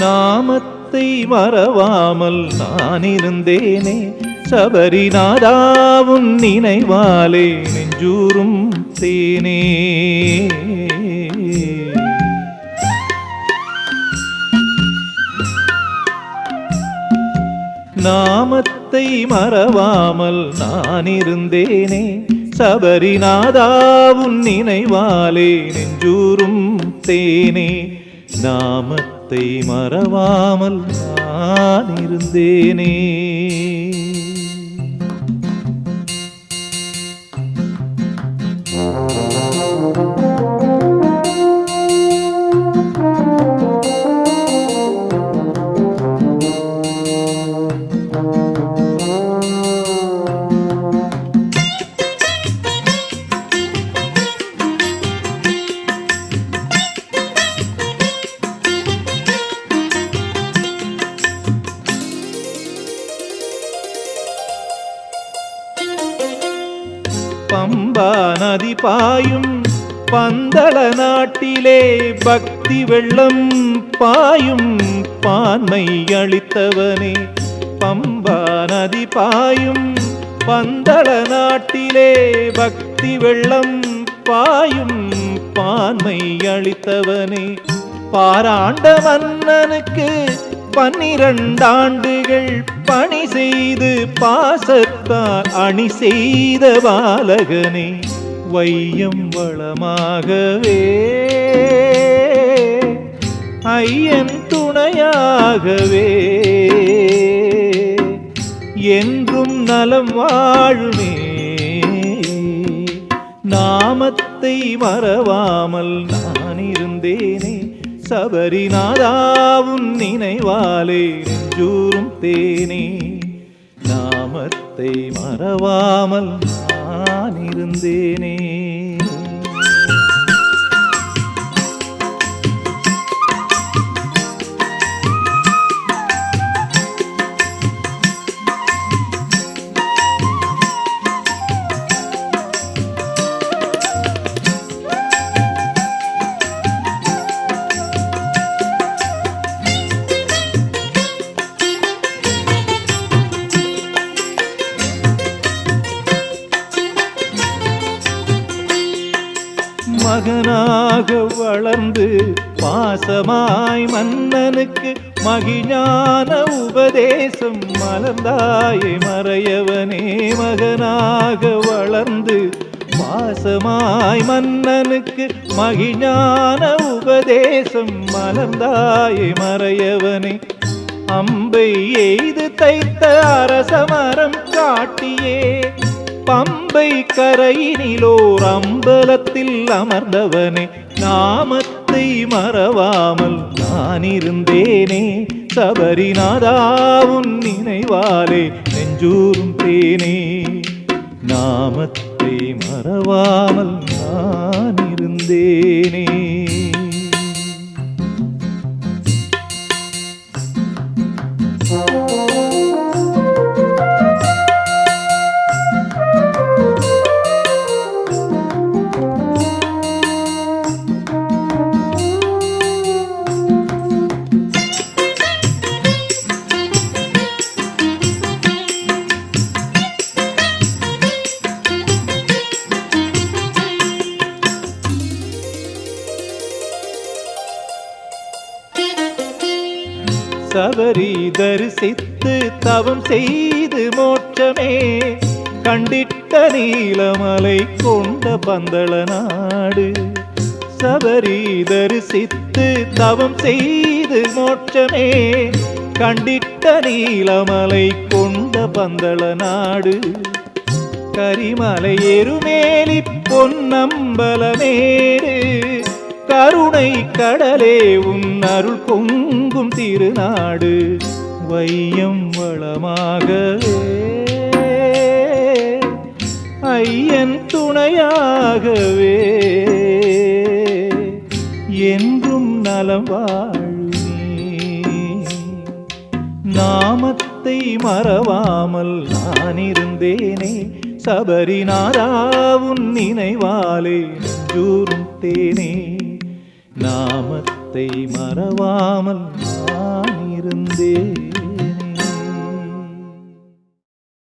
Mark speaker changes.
Speaker 1: நாமத்தை மறவாமல் நான் இருந்தேனே, சபரிநாதாவும் நினைவாலே நெஞ்சூரும் தேனே. நாமத்தை மறவாமல் நான் இருந்தேனே, சபரிநாதாவும் நினைவாலே நெஞ்சூரும் தேனே. நாமத்தை மறவாமல் நான் இருந்தேனே. பம்பா நதி பாயும் பந்தள நாட்டிலே பக்தி வெள்ளம் பாயும் பான்மை அளித்தவனே. பம்பா நதி பாயும் பந்தள நாட்டிலே பக்தி வெள்ளம் பாயும் பான்மை அளித்தவனே. பாராண்ட மன்னனுக்கு 12 ஆண்டுகள் பணி செய்து பாசத்தால் அணி செய்த பாலகனே. வையம் வளமாகவே ஐயன் துணையாகவே என்றும் நலம் வாழுமே. நாமத்தை மறவாமல் நான் இருந்தேனே, சபரிநாதாவும் நினைவாலே நெஞ்சூரும் தேனே. நாமத்தை மறவாமல் நான் இருந்தேனே. மகனாக வளர்ந்து பாசமாய் மன்னனுக்கு மகிஞான உபதேசம் மலர்ந்தாயே மறையவனே. மகனாக வளர்ந்து பாசமாய் மன்னனுக்கு மகிஞான உபதேசம் மலர்ந்தாயே மறையவனே. அம்பை எய்து தைத்த அரசமரம் காட்டியே பம்பை கரையினிலோர் அம்பலத்தில் அமர்ந்தவனே. நாமத்தை மறவாமல் நான் இருந்தேனே, சபரிநாதாவும் நினைவாலே நெஞ்சூரும் தேனே. நாமத்தை மறவாமல் நான் இருந்தேனே. சபரி தரிசித்து தவம் செய்து மோட்சமே கண்டிட்ட நீலமலை கொண்ட பந்தள நாடு. சபரி தரிசித்து தவம் செய்து மோட்சமே கண்டிட்ட நீலமலை கொண்ட பந்தள நாடு. கரிமலை எருமேலி பொன்னம்பலமேடு கருணை கடலே உன் அருள் பொங்கும் திருநாடு வையம் வளமாகவே ஐயன் துணையாகவே என்றும் நலம் வாழுமே. நாமத்தை மறவாமல் நான் இருந்தேனே சபரிநாதா உன் நினைவாலே நெஞ்சூரும் தேனே. நாமத்தை மறவாமல் நான் இருந்தேன்.